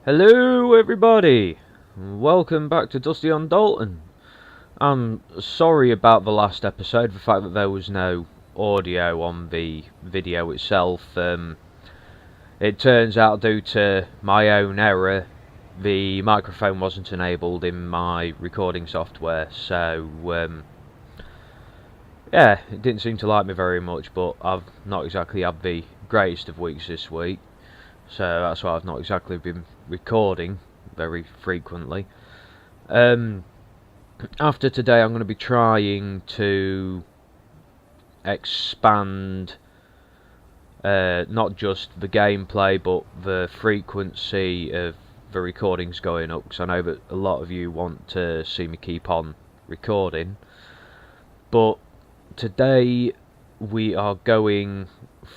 Hello everybody, welcome back to Dusty on Dalton. I'm sorry about the last episode, the fact that there was no audio on the video itself. It turns out due to my own error, the microphone wasn't enabled in my recording software, so yeah, it didn't seem to like me very much, but I've not exactly had the greatest of weeks this week. So that's why I've not exactly been recording very frequently. After today I'm going to be trying to expand not just the gameplay but the frequency of the recordings going up, because I know that a lot of you want to see me keep on recording. But today we are going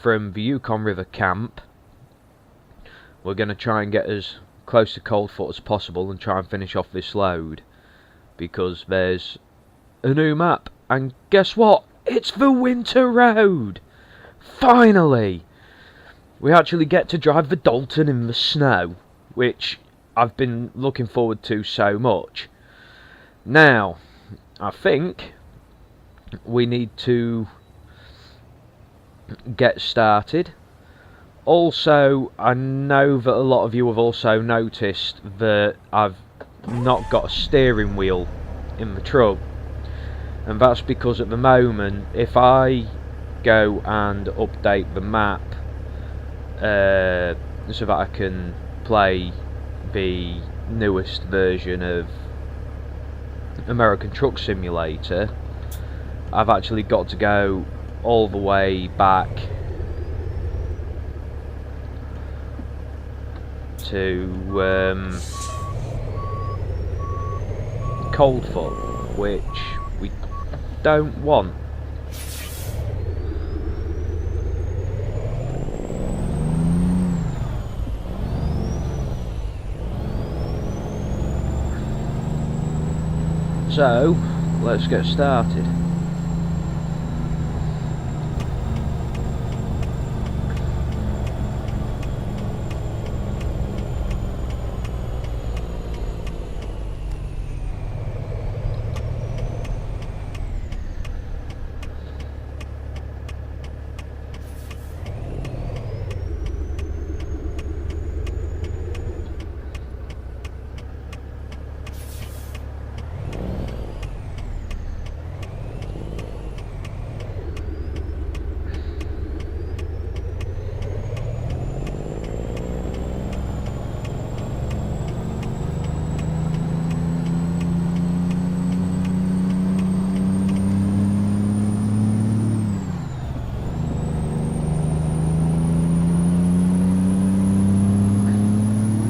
from the Yukon River camp. We're going to try and get as close to Coldfoot as possible and try and finish off this load, because there's a new map, and guess what? It's the winter road! Finally! We actually get to drive the Dalton in the snow, which I've been looking forward to so much. Now, I think we need to get started. Also, I know that a lot of you have also noticed that I've not got a steering wheel in the truck, and that's because at the moment, if I go and update the map so that I can play the newest version of American Truck Simulator, I've actually got to go all the way back to Coldfoot, which we don't want. So let's get started.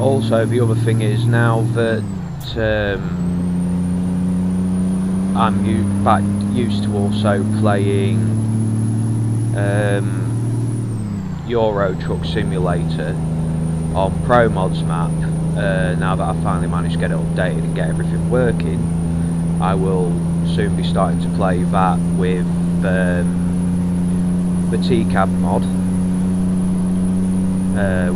Also, the other thing is, now that I'm back used to also playing Euro Truck Simulator on Pro Mods map, now that I've finally managed to get it updated and get everything working, I will soon be starting to play that with the TCAB mod,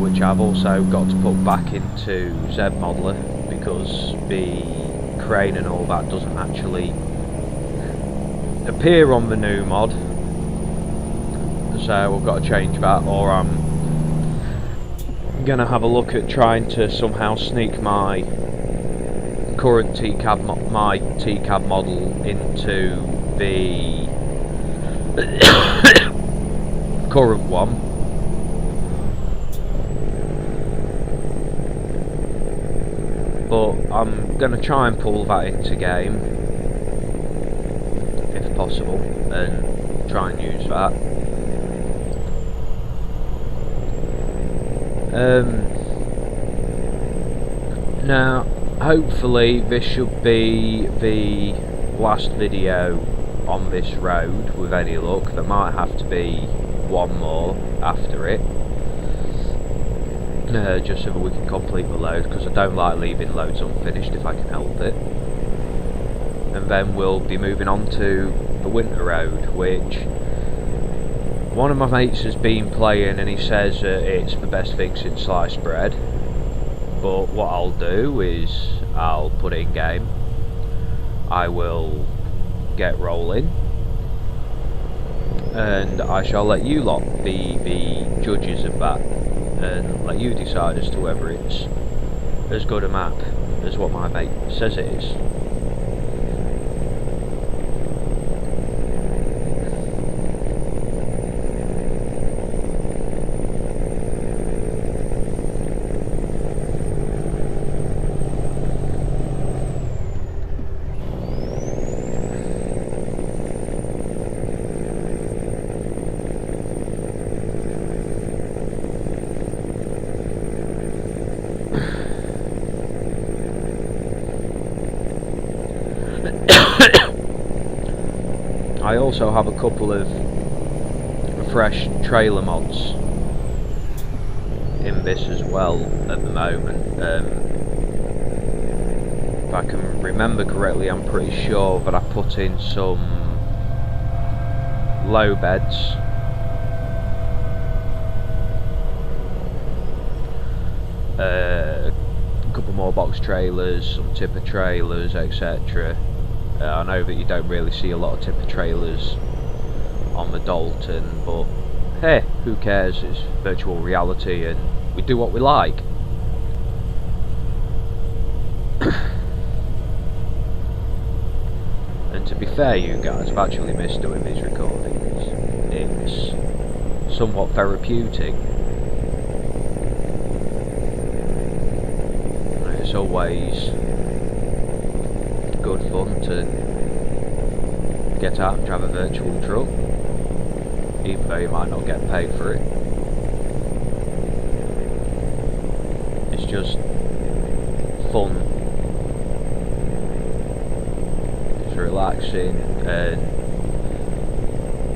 which I've also got to put back into Z Modeler, because the crane and all that doesn't actually appear on the new mod, so I've got to change that, or I'm going to have a look at trying to somehow sneak my current TCAB model into the current one. But I'm going to try and pull that into game, if possible, and try and use that. Now, hopefully this should be the last video on this road, with any luck. There might have to be one more after it. Just so that we can complete the load, because I don't like leaving loads unfinished if I can help it. And then we'll be moving on to the winter road, which one of my mates has been playing, and he says it's the best thing since sliced bread. But what I'll do is I'll put it in game, I will get rolling, and I shall let you lot be the judges of that and let you decide as to whether it's as good a map as what my mate says it is. I also have a couple of fresh trailer mods in this as well at the moment. If I can remember correctly, I'm pretty sure that I put in some low beds, a couple more box trailers, some tipper trailers, etc. I know that you don't really see a lot of tipper trailers on the Dalton, but hey, who cares? It's virtual reality and we do what we like. And to be fair, you guys, I've actually missed doing these recordings. It's somewhat therapeutic. It's always good fun to get out and drive a virtual truck, even though you might not get paid for it. It's just fun, it's relaxing, and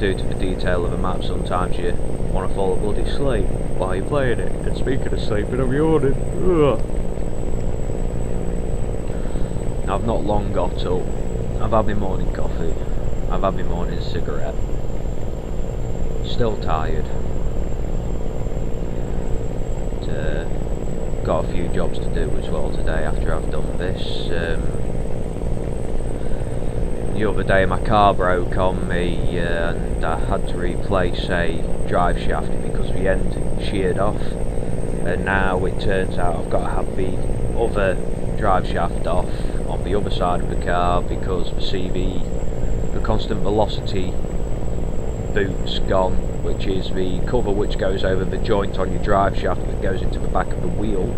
due to the detail of a map, sometimes you want to fall a bloody asleep while you're playing it. And speaking of sleeping, I'm yawning. Ugh. I've not long got up. I've had my morning coffee, I've had my morning cigarette, still tired. Got a few jobs to do as well today after I've done this. The other day my car broke on me and I had to replace a drive shaft because the end sheared off, and now it turns out I've got to have the other drive shaft off on the other side of the car because the CV, the constant velocity boot's gone, which is the cover which goes over the joint on your drive shaft that goes into the back of the wheel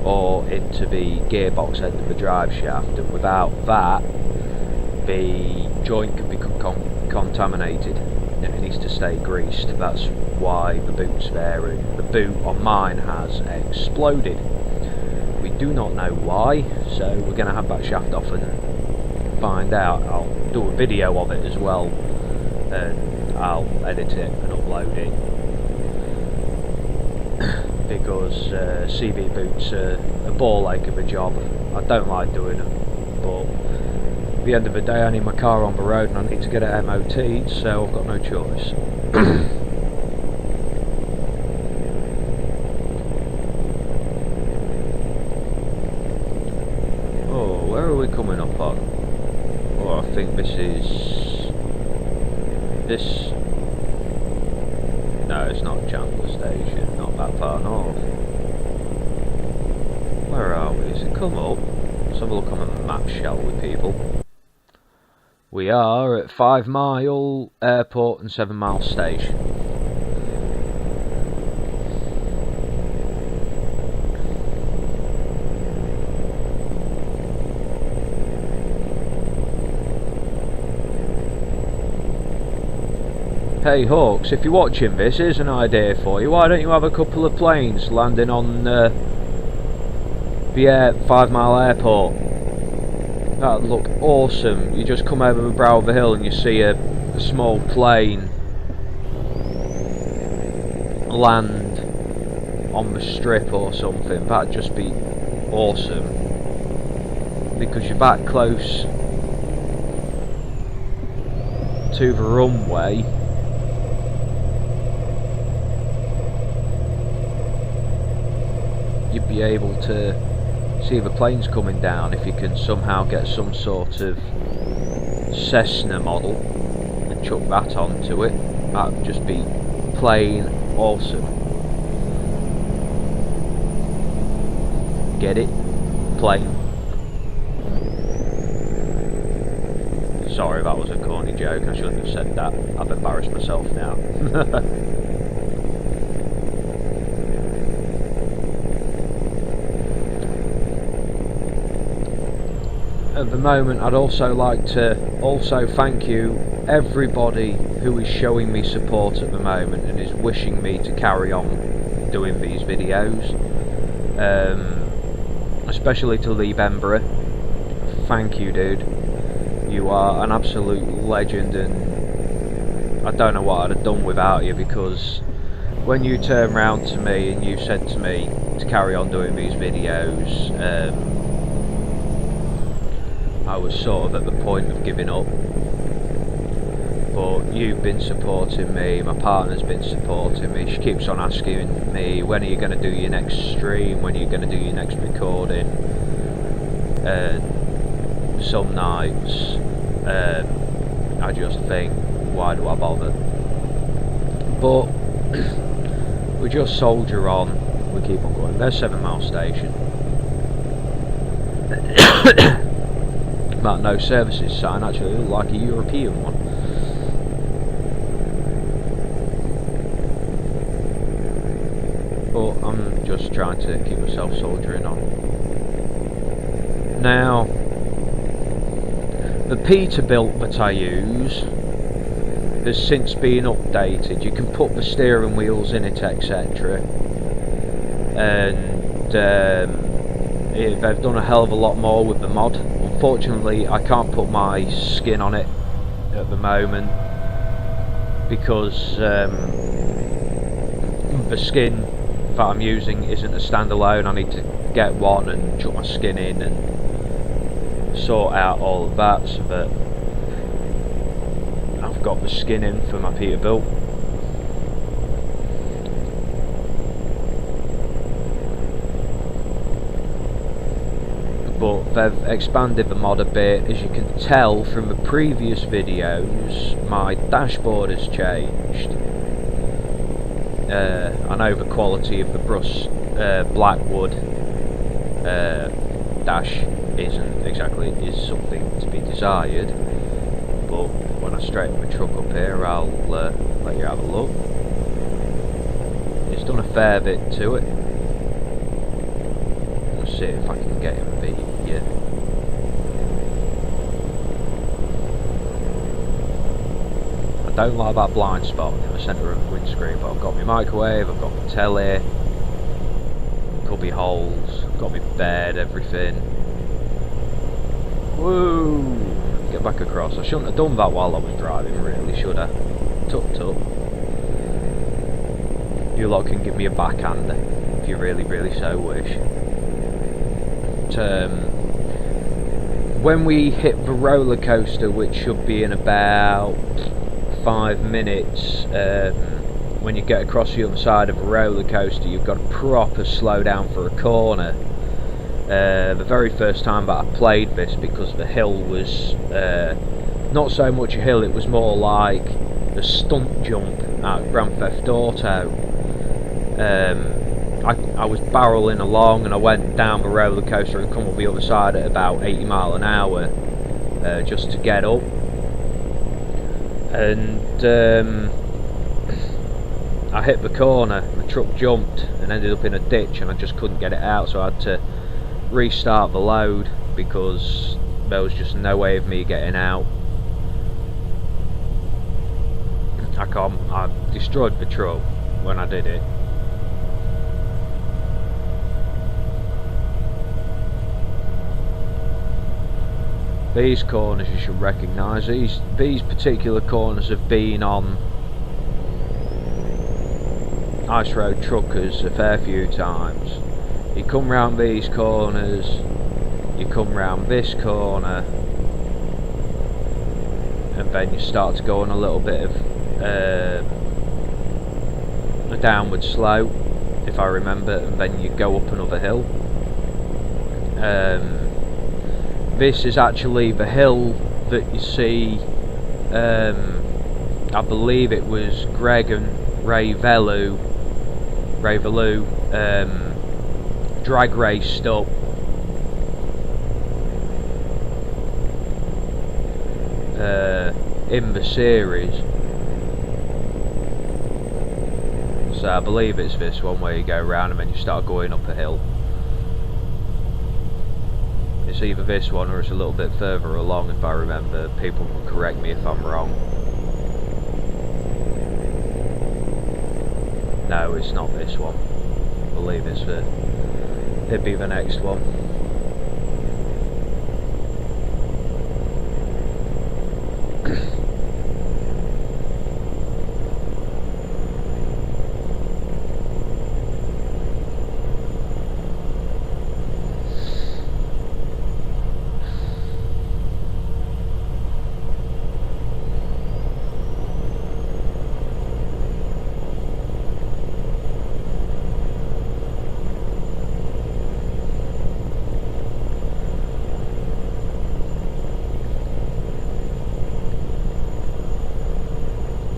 or into the gearbox end of the drive shaft, and without that the joint can become contaminated and it needs to stay greased. That's why the boot's there, and the boot on mine has exploded. We do not know why, so we're going to have that shaft off and find out. I'll do a video of it as well, and I'll edit it and upload it, because CV boots are a ball ache of a job. I don't like doing them, but at the end of the day I need my car on the road and I need to get it MOT'd, so I've got no choice. Where are we coming up on? Oh, I think this is... this... no, it's not Chandler Station, not that far north. Where are we? Is it come up? Let's have a look on the map, shall we, people? We are at 5 Mile Airport and 7 Mile Station. Hey Hawks, if you're watching this, here's an idea for you. Why don't you have a couple of planes landing on the 5 Mile Airport? That'd look awesome. You just come over the brow of the hill and you see a small plane land on the strip or something. That'd just be awesome, because you're that close to the runway. you'd be able to see the planes coming down if you can somehow get some sort of Cessna model and chuck that onto it. That'd just be plain awesome. Get it? Plain. Sorry, that was a corny joke. I shouldn't have said that. I've embarrassed myself now. At the moment, I'd also like to thank you, everybody who is showing me support at the moment and is wishing me to carry on doing these videos. Especially to Lee Bemborough. Thank you, dude. You are an absolute legend, and I don't know what I'd have done without you, because when you turned round to me and you said to me to carry on doing these videos, I was sort of at the point of giving up. But you've been supporting me, my partner's been supporting me. She keeps on asking me, when are you going to do your next stream, when are you going to do your next recording. Some nights I just think, why do I bother? But we just soldier on, we keep on going. There's 7 Mile Station. That no services sign actually looked like a European one. But I'm just trying to keep myself soldiering on. Now, the peterbilt that I use has since been updated. You can put the steering wheels in it, etc. And they've done a hell of a lot more with the mod. Unfortunately, I can't put my skin on it at the moment because the skin that I'm using isn't a standalone. I need to get one and chuck my skin in and sort out all of that so that I've got the skin in for my Peterbilt. But they've expanded the mod a bit. As you can tell from the previous videos, my dashboard has changed. I know the quality of the brushed Blackwood dash isn't exactly, is something to be desired, but when I straighten my truck up here, I'll let you have a look. It's done a fair bit to it. Let's see if I can get him a bit, yeah. I don't like that blind spot in the centre of the windscreen, but I've got my microwave, I've got my telly, cubby holes, I've got my bed, everything. Woo! Get back across. I shouldn't have done that while I was driving, really, should I? Tut tut. You lot can give me a backhand if you really, really so wish. But, when we hit the roller coaster, which should be in about 5 minutes, when you get across the other side of a roller coaster, you've got to proper slow down for a corner. The very first time that I played this, because the hill was not so much a hill, it was more like a stunt jump at Grand Theft Auto. I was barreling along and I went down the roller coaster and come up the other side at about 80 miles an hour just to get up. And I hit the corner, the truck jumped and ended up in a ditch, and I just couldn't get it out, so I had to restart the load because there was just no way of me getting out. I destroyed the truck when I did it. These corners you should recognise. These particular corners have been on Ice Road Truckers a fair few times. You come round these corners, you come round this corner, and then you start to go on a little bit of a downward slope, if I remember, and then you go up another hill. This is actually the hill that you see, I believe it was Greg and Ray Velu drag raced up in the series. So I believe it's this one where you go round and then you start going up a hill. It's either this one or it's a little bit further along, if I remember. People can correct me if I'm wrong. No, it's not this one. I believe it'd be the next one.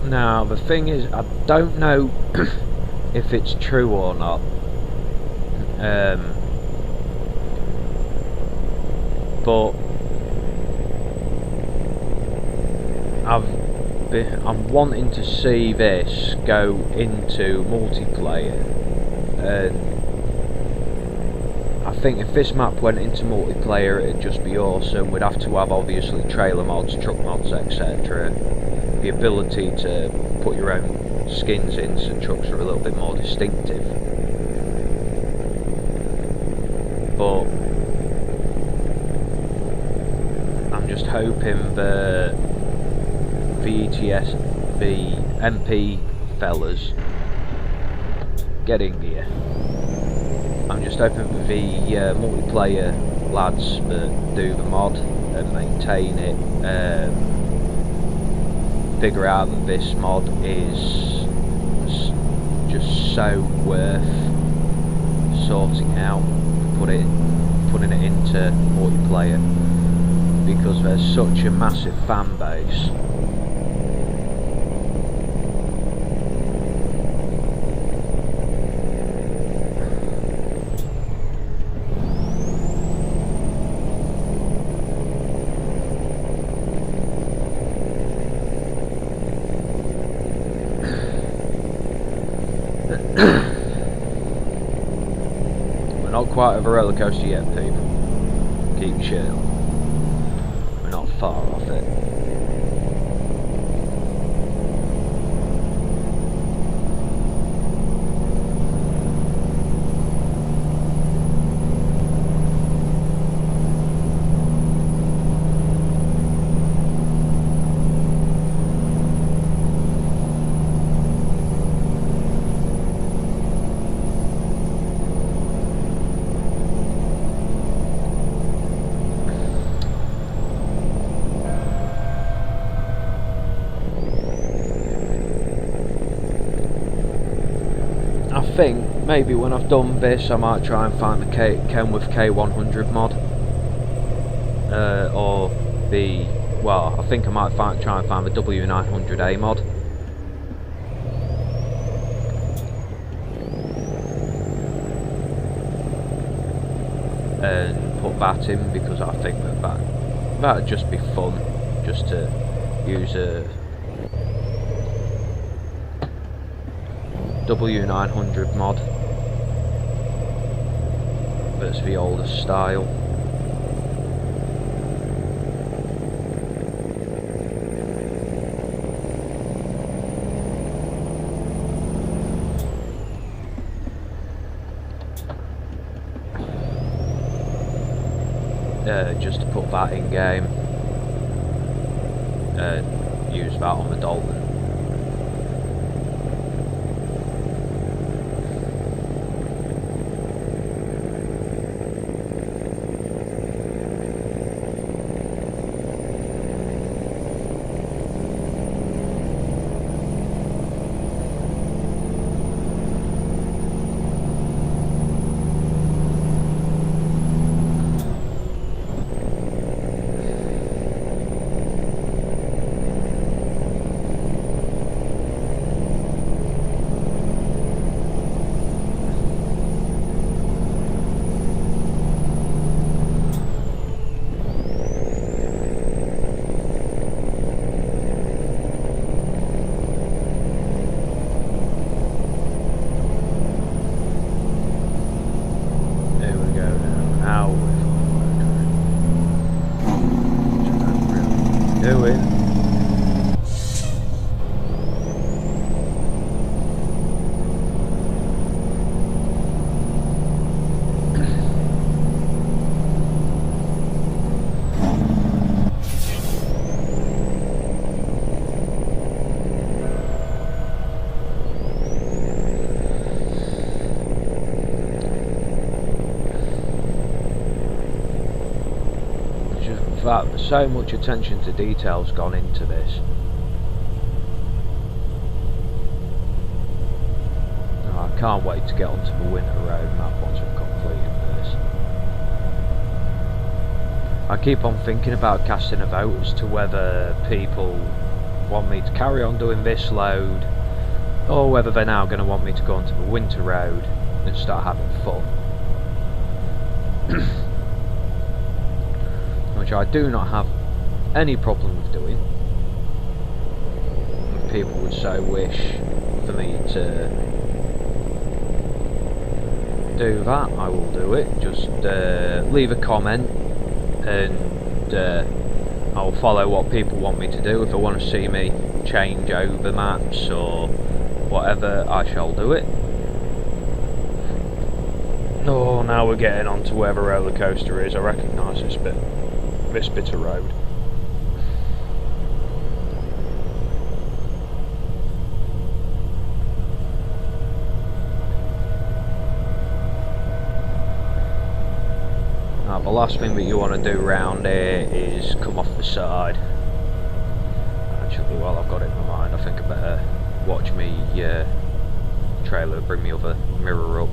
Now the thing is, I don't know if it's true or not. But I'm wanting to see this go into multiplayer, and I think if this map went into multiplayer it'd just be awesome. We'd have to have obviously trailer mods, truck mods, etc. The ability to put your own skins in so trucks are a little bit more distinctive. But I'm just hoping the MP fellas get in gear. I'm just hoping for the multiplayer lads that do the mod and maintain it figure out that this mod is just so worth sorting out, putting it into multiplayer, because there's such a massive fan base. We're not quite at a roller coaster yet, people. Keep chill. We're not far off it. I think maybe when I've done this I might try and find the Kenworth K100 mod, or the, well, I think I might try and find the W900A mod. And put that in, because I think that'd just be fun, just to use a W900 mod that's the older style. Just to put that in game and use that on the Dalton. fact, so much attention to detail's gone into this. Oh, I can't wait to get onto the winter road map once I've completed this. I keep on thinking about casting a vote as to whether people want me to carry on doing this load, or whether they're now going to want me to go onto the winter road and start having fun. Which I do not have any problem with doing. If people would so wish for me to do that, I will do it. Just leave a comment and I'll follow what people want me to do. If they want to see me change over maps or whatever, I shall do it. Oh, now we're getting on to where the roller coaster is. I recognise this bit of road. Now, the last thing that you want to do round here is come off the side. Actually, while I've got it in my mind, I think I better watch me trailer bring me other mirror up.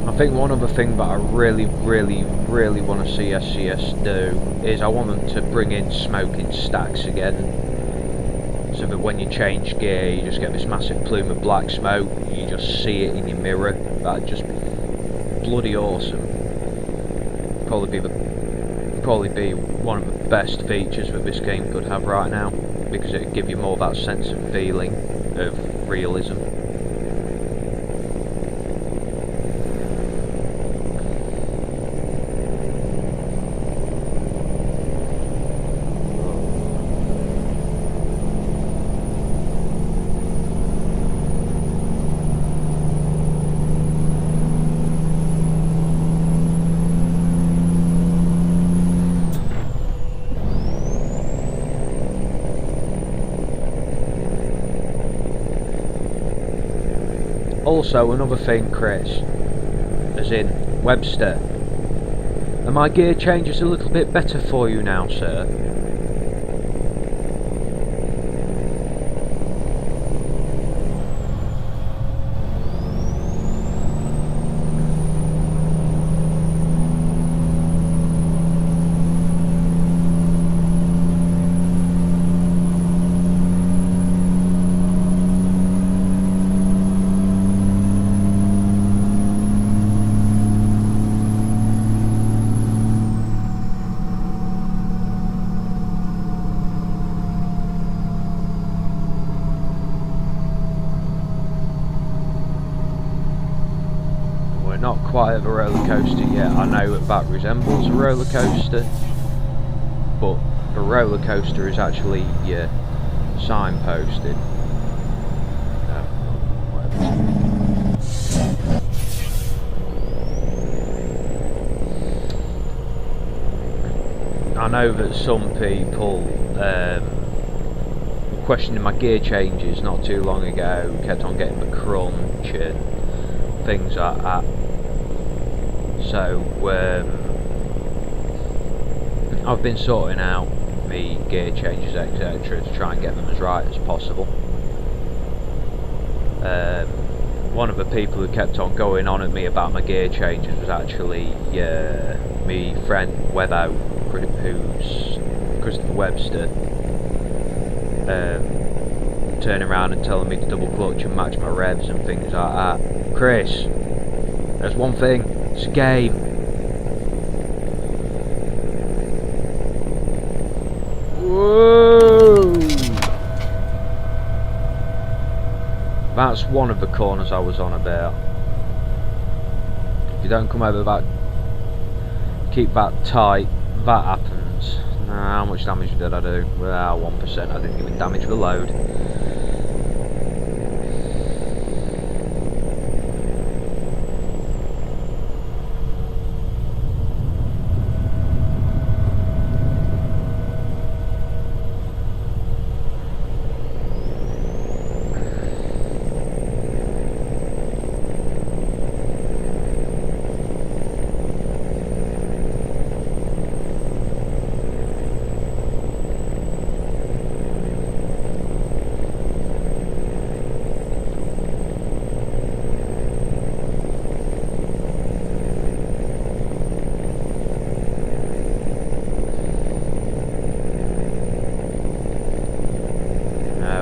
I think one other thing that I really want to see SCS do is I want them to bring in smoking stacks again, so that when you change gear you just get this massive plume of black smoke, you just see it in your mirror. That'd just be bloody awesome. Probably be one of the best features that this game could have right now, because it'd give you more that sense of feeling of realism. Also, another thing, Chris, as in Webster, are my gear changes a little bit better for you now, sir? Not quite at a roller coaster yet. I know that resembles a roller coaster, but a roller coaster is actually signposted. I know that some people were questioning my gear changes not too long ago, kept on getting the crunch and things like that. So I've been sorting out my gear changes, etc., to try and get them as right as possible. One of the people who kept on going on at me about my gear changes was actually my friend Webbo, who's Christopher Webster, turning around and telling me to double clutch and match my revs and things like that. Chris, there's one thing, it's a game. Whoa! That's one of the corners I was on about. If you don't come over that, keep that tight, that happens. How much damage did I do? Well, 1%. I didn't even damage the load.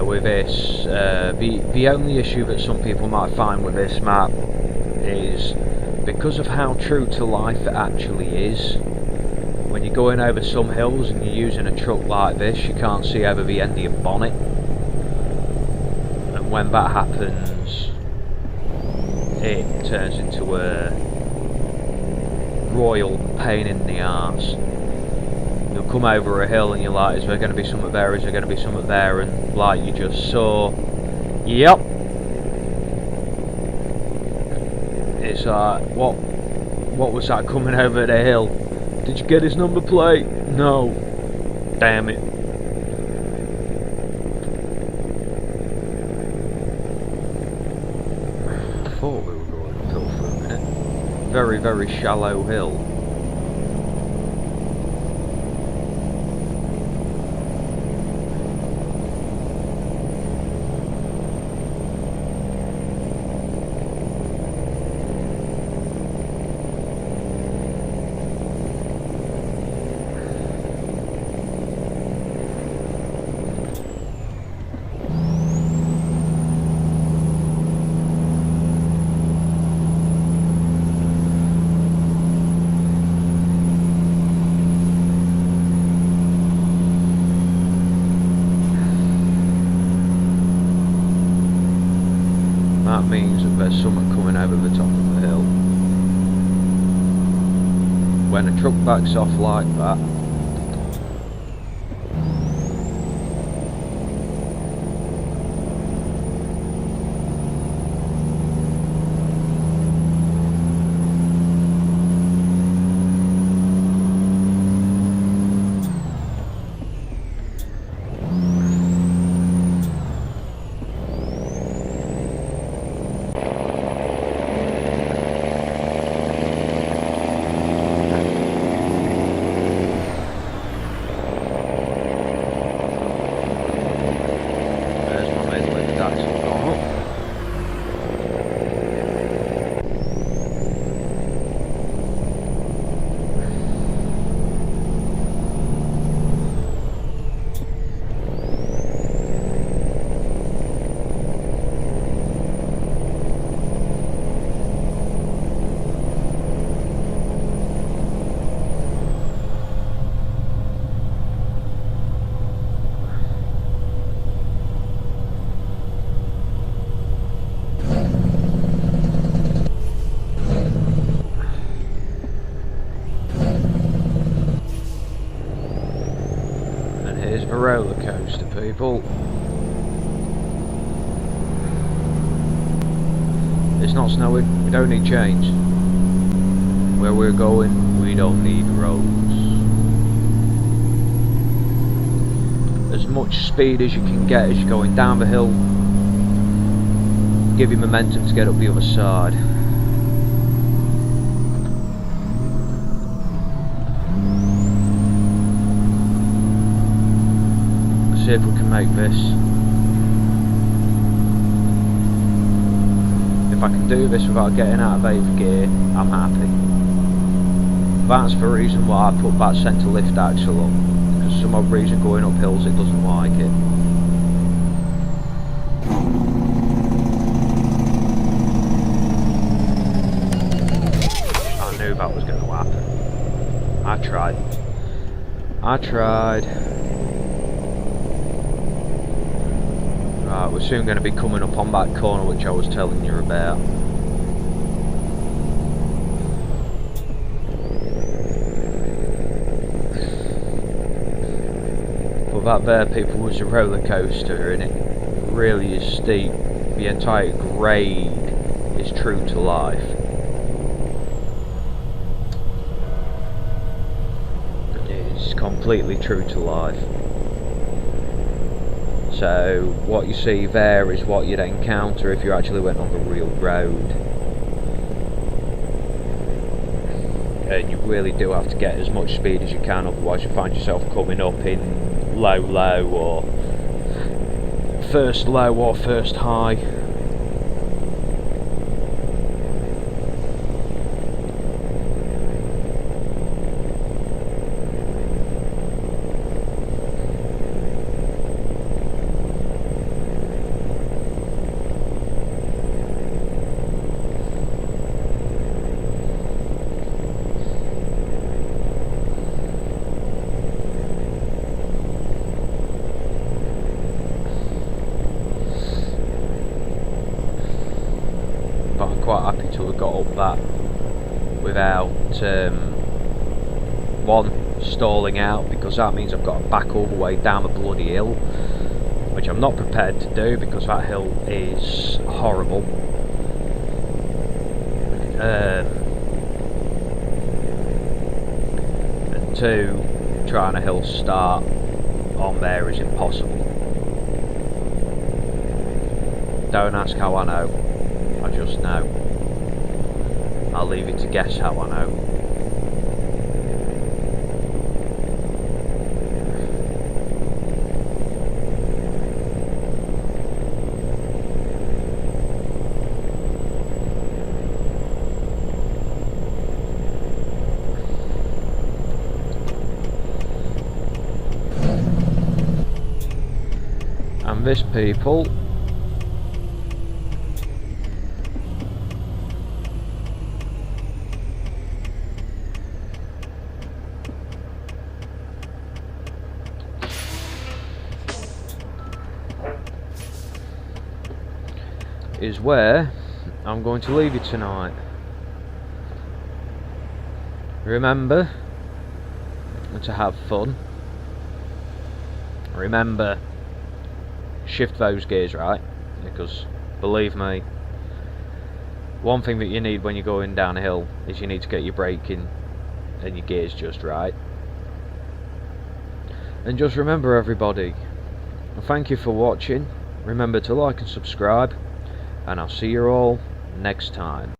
With this, the only issue that some people might find with this map is because of how true to life it actually is. When you're going over some hills and you're using a truck like this, you can't see over the end of your bonnet, and when that happens it turns into a royal pain in the arse. You'll come over a hill and you're like, is there going to be something there, is there going to be something there, and like you just saw, yep, it's like, what was that coming over the hill? Did you get his number plate? No. Damn it. I thought we were going uphill for a minute. Very, very shallow hill. That means that there's something coming over the top of the hill. When a truck backs off like that, here's the roller coaster, people. It's not snowing, we don't need chains. Where we're going, we don't need roads. As much speed as you can get as you're going down the hill, give you momentum to get up the other side. See if we can make this. If I can do this without getting out of 8th gear, I'm happy. That's the reason why I put that centre lift axle up, because for some odd reason going up hills it doesn't like it. I knew that was going to happen. I tried. Right, we're soon going to be coming up on that corner which I was telling you about. But that there, people, was a roller coaster, and it really is steep. The entire grade is true to life. It is completely true to life. So what you see there is what you'd encounter if you actually went on the real road. And you really do have to get as much speed as you can, otherwise you find yourself coming up in low or first low or first high. But I'm quite happy to have got up that without one, stalling out, because that means I've got to back all the way down the bloody hill, which I'm not prepared to do because that hill is horrible. And two, trying a hill start on there is impossible. Don't ask how I know. I just know. I'll leave it to guess how I know. And this, people, is where I'm going to leave you tonight. Remember to have fun. Remember, shift those gears right, because believe me, one thing that you need when you're going down a hill is you need to get your braking and your gears just right. And just remember, everybody, thank you for watching. Remember to like and subscribe, and I'll see you all next time.